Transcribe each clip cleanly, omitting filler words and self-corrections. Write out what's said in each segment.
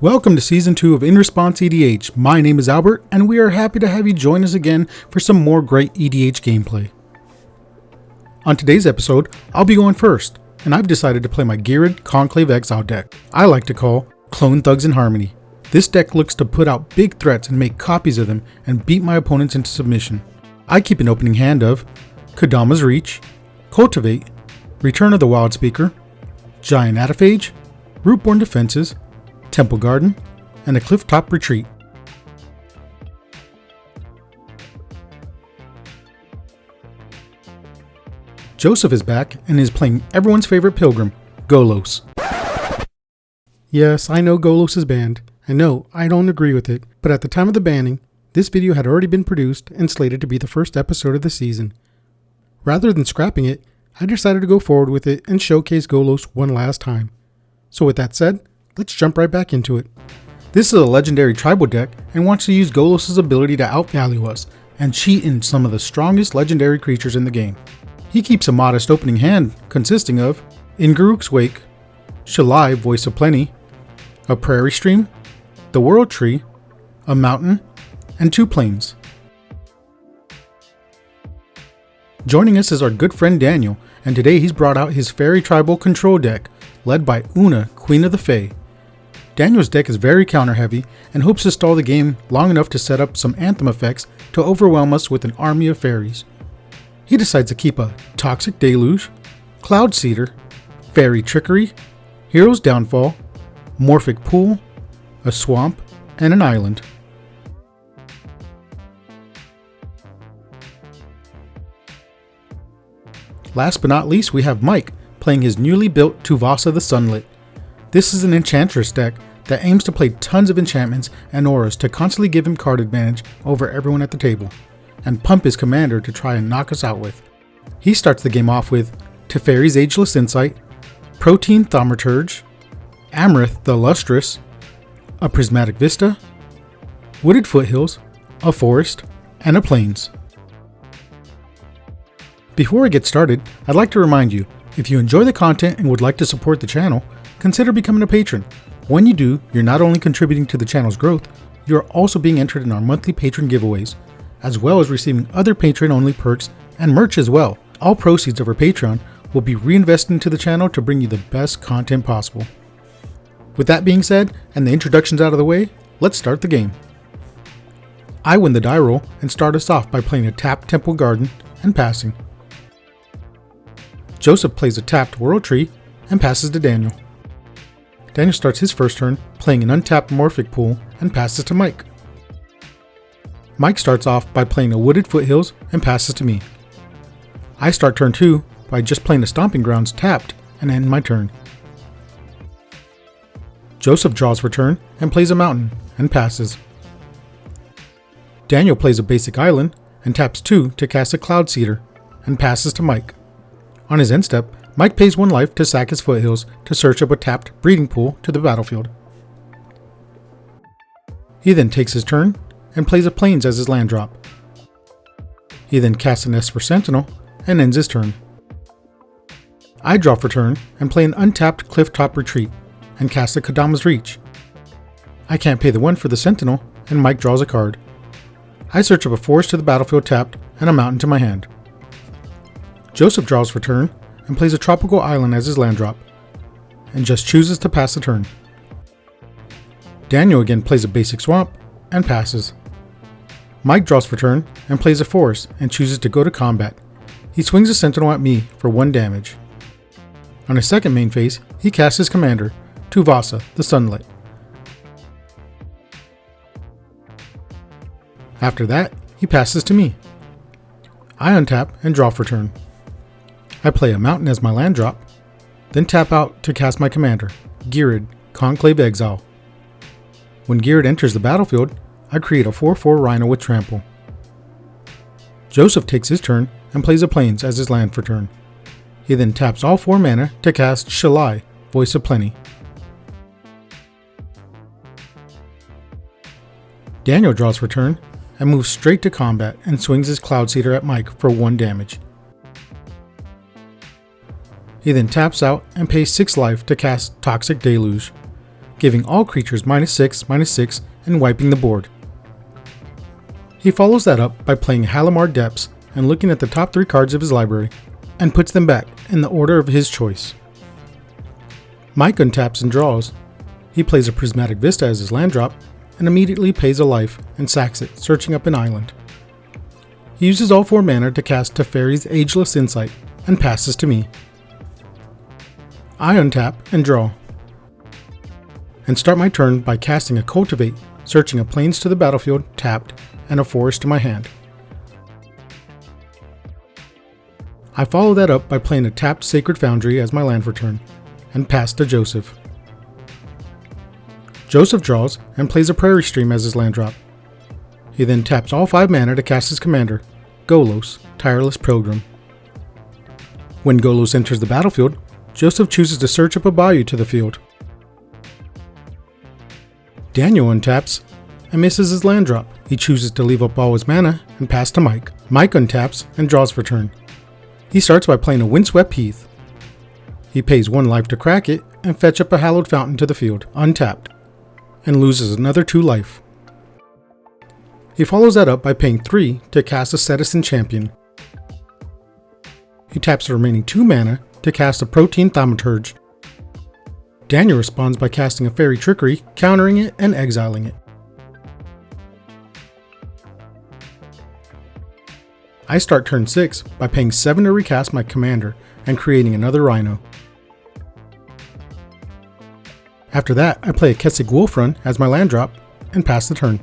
Welcome to Season 2 of In Response EDH. My name is Albert, and we are happy to have you join us again for some more great EDH gameplay. On today's episode, I'll be going first, and I've decided to play my Ghired Conclave Exile deck, I like to call Clone Thugs in Harmony. This deck looks to put out big threats and make copies of them and beat my opponents into submission. I keep an opening hand of Kodama's Reach, Cultivate, Return of the Wild Speaker, Giant Ataphage, Rootborn Defenses, Temple Garden, and a Clifftop Retreat. Joseph is back and is playing everyone's favorite pilgrim, Golos. Yes, I know Golos is banned, and no, I don't agree with it, but at the time of the banning, this video had already been produced and slated to be the first episode of the season. Rather than scrapping it, I decided to go forward with it and showcase Golos one last time. So with that said, let's jump right back into it. This is a legendary tribal deck and wants to use Golos' ability to outvalue us and cheat in some of the strongest legendary creatures in the game. He keeps a modest opening hand consisting of ᴑɪᴜᴜᴜᴜ, Shalai Voice of Plenty, a Prairie Stream, the World Tree, a Mountain, and 2 Plains. Joining us is our good friend Daniel, and today he's brought out his Fairy Tribal Control deck, led by Oona, Queen of the Fae. Daniel's deck is very counter heavy and hopes to stall the game long enough to set up some anthem effects to overwhelm us with an army of fairies. He decides to keep a Toxic Deluge, Cloud Seeder, Fairy Trickery, Hero's Downfall, Morphic Pool, a Swamp, and an Island. Last but not least, we have Mike playing his newly built Tuvasa the Sunlit. This is an Enchantress deck that aims to play tons of enchantments and auras to constantly give him card advantage over everyone at the table, and pump his commander to try and knock us out with. He starts the game off with Teferi's Ageless Insight, Protein Thaumaturge, Amaranth the Lustrous, a Prismatic Vista, Wooded Foothills, a Forest, and a Plains. Before I get started, I'd like to remind you, if you enjoy the content and would like to support the channel, consider becoming a patron. When you do, you're not only contributing to the channel's growth, you're also being entered in our monthly patron giveaways, as well as receiving other patron-only perks and merch as well. All proceeds of our Patreon will be reinvested into the channel to bring you the best content possible. With that being said, and the introductions out of the way, let's start the game. I win the die roll and start us off by playing a tapped Temple Garden and passing. Joseph plays a tapped World Tree and passes to Daniel. Daniel starts his first turn playing an untapped Morphic Pool and passes to Mike. Mike starts off by playing a Wooded Foothills and passes to me. I start turn 2 by just playing a Stomping Grounds tapped and end my turn. Joseph draws for turn and plays a Mountain and passes. Daniel plays a basic Island and taps 2 to cast a Cloud Seeder and passes to Mike. On his end step, Mike pays 1 life to sack his Foothills to search up a tapped Breeding Pool to the battlefield. He then takes his turn and plays a Plains as his land drop. He then casts an Esper Sentinel and ends his turn. I draw for turn and play an untapped Clifftop Retreat and cast a Kodama's Reach. I can't pay the 1 for the Sentinel and Mike draws a card. I search up a Forest to the battlefield tapped and a Mountain to my hand. Joseph draws for turn and plays a Tropical Island as his land drop, and just chooses to pass the turn. Daniel again plays a basic Swamp and passes. Mike draws for turn and plays a Forest and chooses to go to combat. He swings a Sentinel at me for 1 damage. On his second main phase, he casts his commander, Tuvasa the Sunlit. After that, he passes to me. I untap and draw for turn. I play a Mountain as my land drop, then tap out to cast my commander, Ghired Conclave Exile. When Ghired enters the battlefield, I create a 4/4 Rhino with Trample. Joseph takes his turn and plays a Plains as his land for turn. He then taps all 4 mana to cast Shalai, Voice of Plenty. Daniel draws for turn and moves straight to combat and swings his Cloudseeder at Mike for 1 damage. He then taps out and pays 6 life to cast Toxic Deluge, giving all creatures -6/-6 and wiping the board. He follows that up by playing Halimar Depths and looking at the top 3 cards of his library and puts them back in the order of his choice. Mike untaps and draws. He plays a Prismatic Vista as his land drop and immediately pays a life and sacks it, searching up an island. He uses all 4 mana to cast Teferi's Ageless Insight and passes to me. I untap and draw, and start my turn by casting a Cultivate, searching a Plains to the battlefield tapped and a forest to my hand. I follow that up by playing a tapped Sacred Foundry as my land for turn, and pass to Joseph. Joseph draws and plays a Prairie Stream as his land drop. He then taps all 5 mana to cast his commander, Golos, Tireless Pilgrim. When Golos enters the battlefield, Joseph chooses to search up a bayou to the field. Daniel untaps and misses his land drop. He chooses to leave up all his mana and pass to Mike. Mike untaps and draws for turn. He starts by playing a Windswept Heath. He pays 1 life to crack it and fetch up a Hallowed Fountain to the field, untapped, and loses another 2 life. He follows that up by paying 3 to cast a Citizen Champion. He taps the remaining 2 mana to cast a Protean Thaumaturge. Daniel responds by casting a Fairy Trickery, countering it and exiling it. I start turn 6 by paying 7 to recast my commander and creating another Rhino. After that, I play a Kessig Wolfrun as my land drop and pass the turn.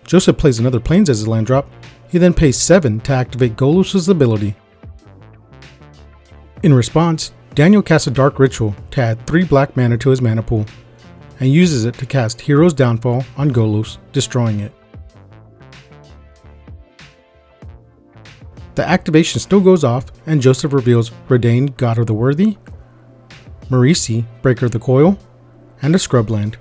Joseph plays another Plains as his land drop. He then pays 7 to activate Golos' ability. In response, Daniel casts a Dark Ritual to add 3 black mana to his mana pool, and uses it to cast Hero's Downfall on Golos, destroying it. The activation still goes off, and Joseph reveals Redain, God of the Worthy, Marisi, Breaker of the Coil, and a Scrubland.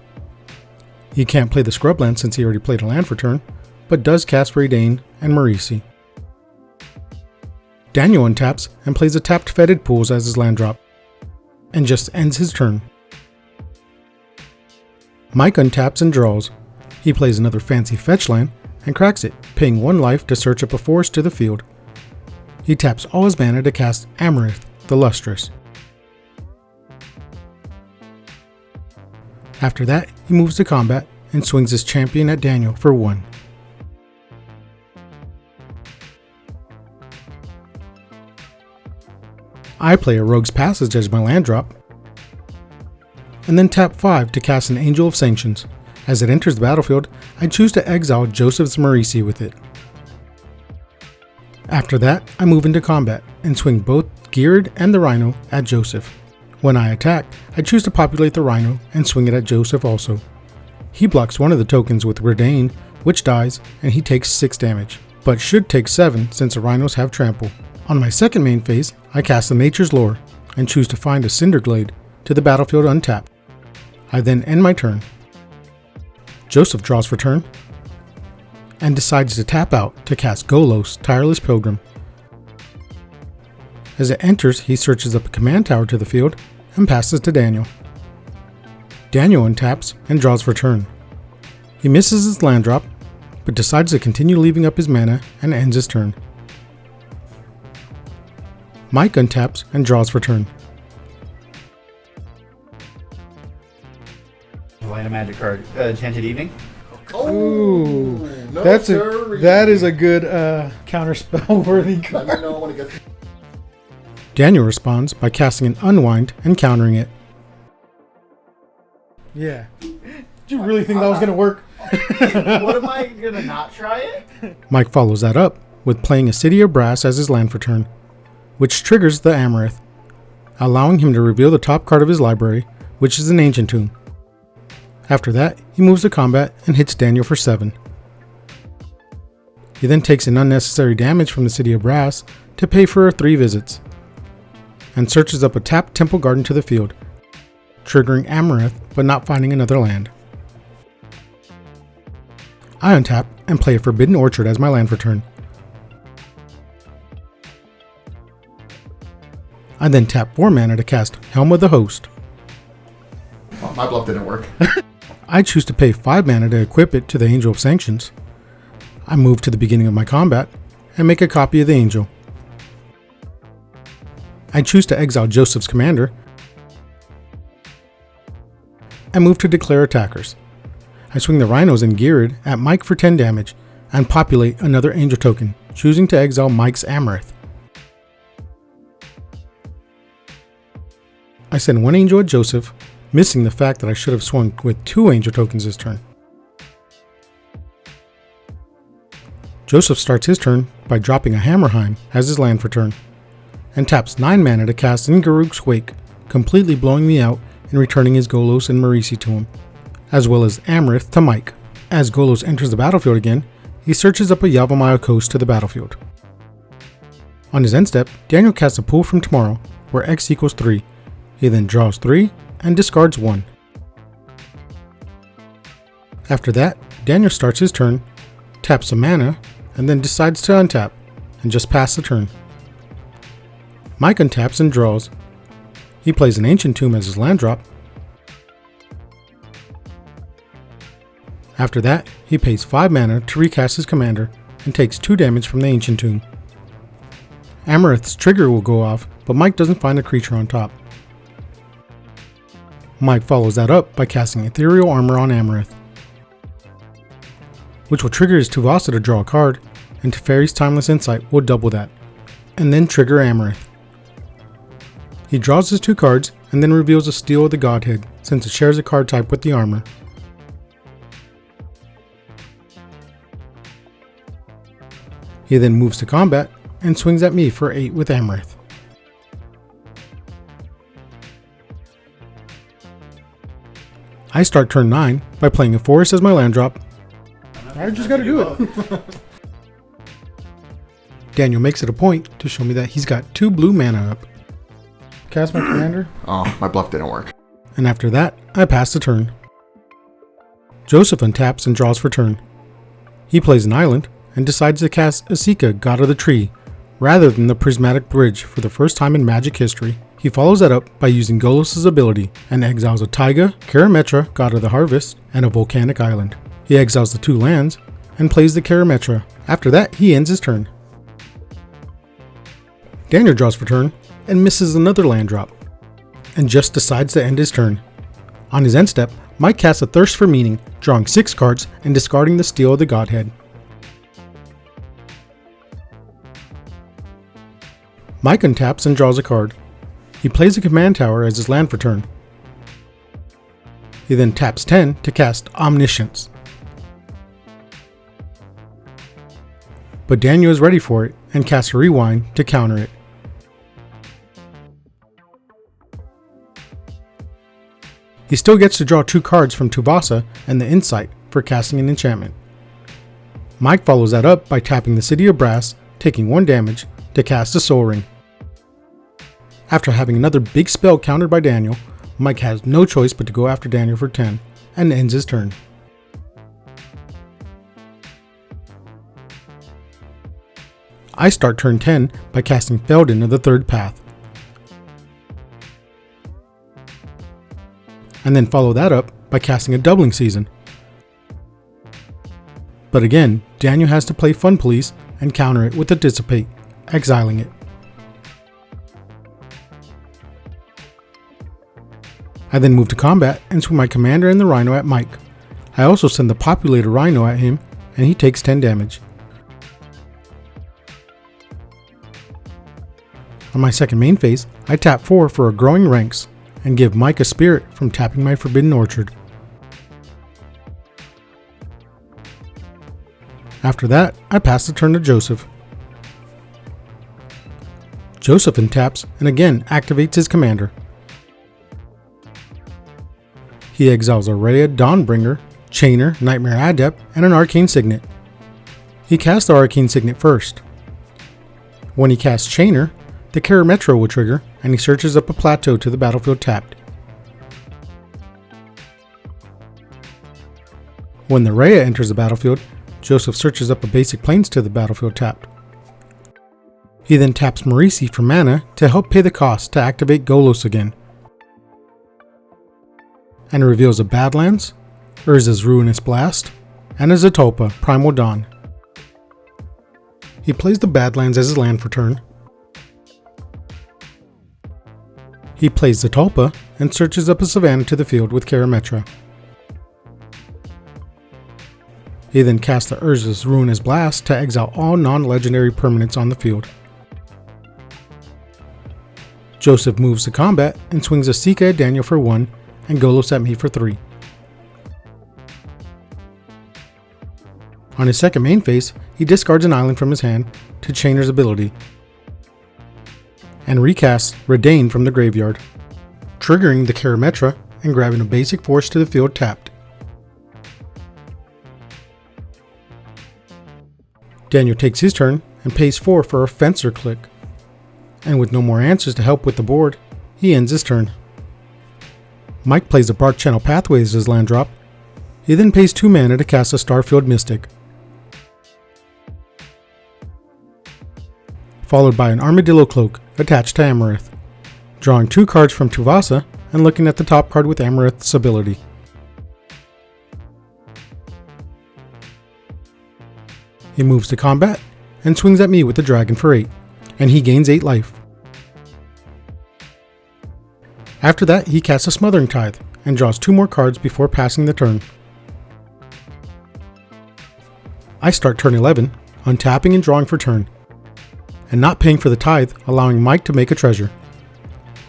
He can't play the Scrubland since he already played a land for turn, but does cast Redain and Marisi. Daniel untaps and plays a tapped Fetid Pools as his land drop, and just ends his turn. Mike untaps and draws. He plays another fancy fetch land and cracks it, paying 1 life to search up a forest to the field. He taps all his mana to cast Amarith, the Lustrous. After that, he moves to combat and swings his champion at Daniel for 1. I play a Rogue's Passage as my land drop, and then tap 5 to cast an Angel of Sanctions. As it enters the battlefield, I choose to exile Joseph's Marisi with it. After that, I move into combat and swing both Ghired and the Rhino at Joseph. When I attack, I choose to populate the Rhino and swing it at Joseph also. He blocks one of the tokens with Redain, which dies, and he takes 6 damage, but should take 7 since the Rhinos have trample. On my second main phase, I cast the Nature's Lore and choose to find a Cinderglade to the battlefield untapped. I then end my turn. Joseph draws for turn and decides to tap out to cast Golos, Tireless Pilgrim. As it enters, he searches up a command tower to the field and passes to Daniel. Daniel untaps and draws for turn. He misses his land drop, but decides to continue leaving up his mana and ends his turn. Mike untaps and draws for turn. Light a magic card. Enchanted Evening. Ooh, No, that is a good counterspell worthy card. Let me know when it gets. Daniel responds by casting an Unwind and countering it. Yeah. Did you really think that was going to work? What am I gonna not try it? Mike follows that up with playing a City of Brass as his land for turn, which triggers the Amarith, allowing him to reveal the top card of his library, which is an Ancient Tomb. After that, he moves to combat and hits Daniel for 7. He then takes an unnecessary damage from the City of Brass to pay for 3 visits, and searches up a tapped Temple Garden to the field, triggering Amaranth but not finding another land. I untap and play a Forbidden Orchard as my land for turn. I then tap 4 mana to cast Helm of the Host. Oh, my bluff didn't work. I choose to pay 5 mana to equip it to the Angel of Sanctions. I move to the beginning of my combat and make a copy of the Angel. I choose to exile Joseph's commander and move to declare attackers. I swing the Rhinos and Ghired at Mike for 10 damage and populate another Angel token, choosing to exile Mike's Amaranth. I send 1 Angel at Joseph, missing the fact that I should have swung with 2 Angel tokens this turn. Joseph starts his turn by dropping a Hammerheim as his land for turn, and taps 9 mana to cast N'Guruk's Wake, completely blowing me out and returning his Golos and Marisi to him, as well as Amaranth to Mike. As Golos enters the battlefield again, he searches up a Yavimaya coast to the battlefield. On his end step, Daniel casts a Pool from Tomorrow, where X equals 3. He then draws 3 and discards 1. After that, Daniel starts his turn, taps a mana, and then decides to untap and just pass the turn. Mike untaps and draws. He plays an Ancient Tomb as his land drop. After that, he pays 5 mana to recast his commander and takes 2 damage from the Ancient Tomb. Amaranth's trigger will go off, but Mike doesn't find a creature on top. Mike follows that up by casting Ethereal Armor on Amaranth, which will trigger his Tuvasa to draw a card, and Teferi's Timeless Insight will double that, and then trigger Amaranth. He draws his 2 cards and then reveals a Steel of the Godhead, since it shares a card type with the armor. He then moves to combat and swings at me for 8 with Amaranth. I start turn 9 by playing a Forest as my land drop. I just gotta do it. Daniel makes it a point to show me that he's got 2 blue mana up. Cast my commander. Oh, my bluff didn't work. And after that, I pass the turn. Joseph untaps and draws for turn. He plays an island and decides to cast Esika, God of the Tree, rather than the Prismatic Bridge for the first time in Magic history. He follows that up by using Golos' ability and exiles a Taiga, Karametra, God of the Harvest, and a volcanic island. He exiles the 2 lands and plays the Karametra. After that, he ends his turn. Daniel draws for turn and misses another land drop, and just decides to end his turn. On his end step, Mike casts a Thirst for Meaning, drawing 6 cards and discarding the Steel of the Godhead. Mike untaps and draws a card. He plays a Command Tower as his land for turn. He then taps 10 to cast Omniscience. But Daniel is ready for it and casts a Rewind to counter it. He still gets to draw 2 cards from Tuvasa and the Insight for casting an enchantment. Mike follows that up by tapping the City of Brass, taking 1 damage, to cast a Soul Ring. After having another big spell countered by Daniel, Mike has no choice but to go after Daniel for 10 and ends his turn. I start turn 10 by casting Feldon of the Third Path, and then follow that up by casting a Doubling Season. But again, Daniel has to play Fun Police and counter it with a Dissipate, exiling it. I then move to combat and swing my commander and the Rhino at Mike. I also send the Populated Rhino at him, and he takes 10 damage. On my second main phase, I tap 4 for a Growing Ranks, and give Mike a Spirit from tapping my Forbidden Orchard. After that, I pass the turn to Joseph. Joseph untaps and again activates his commander. He exiles a Rhea Dawnbringer, Chainer, Nightmare Adept, and an Arcane Signet. He casts the Arcane Signet first. When he casts Chainer, the ⴑⴄᴅᴏ will trigger, and he searches up a plateau to the battlefield tapped. When the ⴄᴏ enters the battlefield, Joseph searches up a basic plains to the battlefield tapped. He then taps Murici for mana to help pay the cost to activate Golos again, and reveals a Badlands, Urza's Ruinous Blast, and a Zetolpa, Primal Dawn. He plays the Badlands as his land for turn. He plays Zetolpa and searches up a Savannah to the field with ⴑⴑⴅ He then casts the Urza's Ruinous Blast to exile all non-legendary permanents on the field. Joseph moves to combat and swings a Sika at Daniel for 1 and Golos at me for 3. On his second main phase, he discards an island from his hand to Chainer's ability, and recasts Redain from the graveyard, triggering the ⴑⴑⴅ and grabbing a basic force to the field tapped. Daniel takes his turn and pays 4 for a Fencer click, and with no more answers to help with the board, he ends his turn. Mike plays a Bark Channel Pathway as his land drop. He then pays 2 mana to cast a Starfield Mystic, followed by an Armadillo Cloak attached to Amarith, drawing 2 cards from Tuvasa and looking at the top card with Amarith's ability. He moves to combat and swings at me with the Dragon for 8, and he gains 8 life. After that, he casts a Smothering Tithe and draws 2 more cards before passing the turn. I start turn 11, untapping and drawing for turn, and not paying for the tithe, allowing Mike to make a treasure.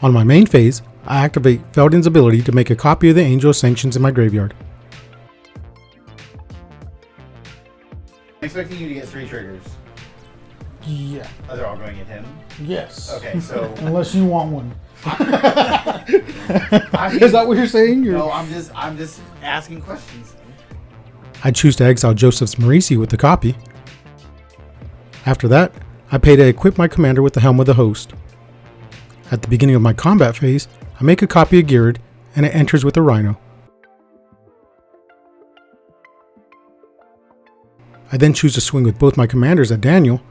On my main phase, I activate Feldon's ability to make a copy of the Angel of Sanctions in my graveyard. I'm expecting you to get 3 triggers. Yeah. Oh, they're all going at him? Yes. Okay, so... Unless you want one. I mean, Is that what you're saying? no, I'm just asking questions. I choose to exile Joseph's Murici with the copy. After that, I pay to equip my commander with the Helm of the Host. At the beginning of my combat phase, I make a copy of Ghired, and it enters with a Rhino. I then choose to swing with both my commanders at Daniel,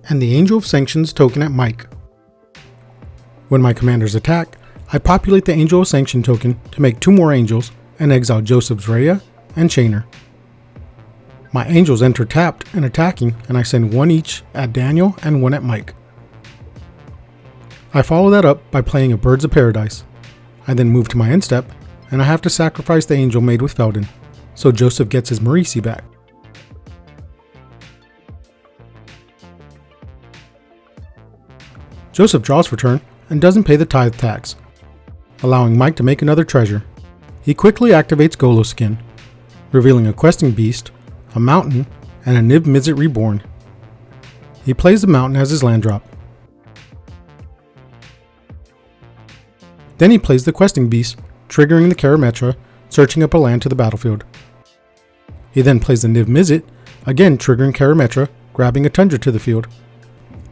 and the Angel of Sanctions token at Mike. When my commanders attack, I populate the Angel of Sanction token to make 2 more angels and exile Joseph's ⴄᴏ and Chainer. My angels enter tapped and attacking, and I send 1 each at Daniel and 1 at Mike. I follow that up by playing a Birds of Paradise. I then move to my end step, and I have to sacrifice the angel made with Feldon, so Joseph gets his Murici back. Joseph draws for turn and doesn't pay the tithe tax, allowing Mike to make another treasure. He quickly activates Golos again, revealing a questing beast, a mountain, and a Niv-Mizzet Reborn. He plays the mountain as his land drop. Then he plays the questing beast, triggering the ⴑⴑⴅ searching up a land to the battlefield. He then plays the Niv-Mizzet, again triggering ⴑⴑⴅ, grabbing a Tundra to the field.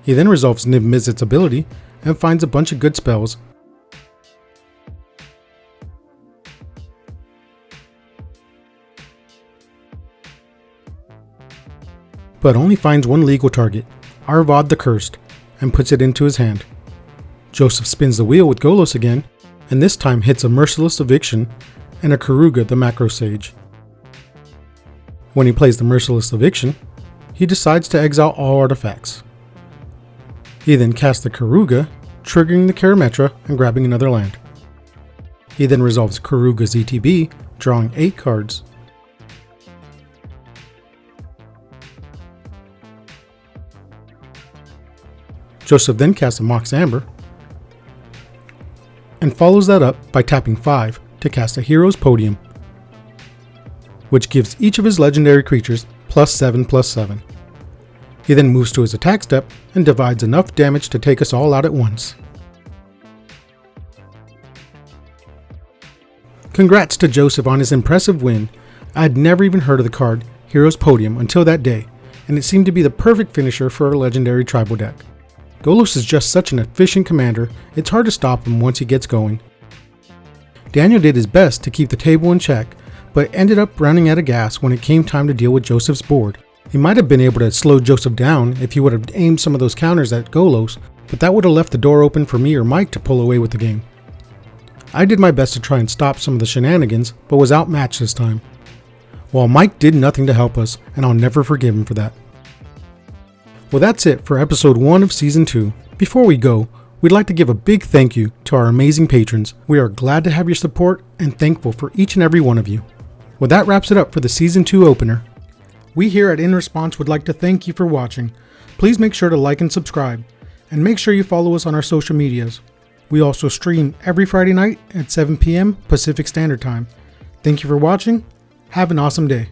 He then resolves Niv-Mizzet's ability and finds a bunch of good spells. But only finds 1 legal target, Arvad the Cursed, and puts it into his hand. Joseph spins the wheel with Golos again, and this time hits a Merciless Eviction and a Keruga the Macro Sage. When he plays the Merciless Eviction, he decides to exile all artifacts. He then casts the Keruga, triggering the ⴑⴑⴅ and grabbing another land. He then resolves Keruga's ETB, drawing 8 cards. Joseph then casts a Mox Amber, and follows that up by tapping 5 to cast a Hero's Podium, which gives each of his legendary creatures +7/+7. He then moves to his attack step and divides enough damage to take us all out at once. Congrats to Joseph on his impressive win. I had never even heard of the card Hero's Podium until that day, and it seemed to be the perfect finisher for a legendary tribal deck. Golos is just such an efficient commander, it's hard to stop him once he gets going. Daniel did his best to keep the table in check, but ended up running out of gas when it came time to deal with Joseph's board. He might have been able to slow Joseph down if he would have aimed some of those counters at Golos, but that would have left the door open for me or Mike to pull away with the game. I did my best to try and stop some of the shenanigans, but was outmatched this time. While Mike did nothing to help us, and I'll never forgive him for that. Well, that's it for episode 1 of season 2. Before we go, we'd like to give a big thank you to our amazing patrons. We are glad to have your support and thankful for each and every one of you. Well, that wraps it up for the season 2 opener. We here at In Response would like to thank you for watching. Please make sure to like and subscribe, and make sure you follow us on our social medias. We also stream every Friday night at 7 p.m. Pacific Standard Time. Thank you for watching. Have an awesome day.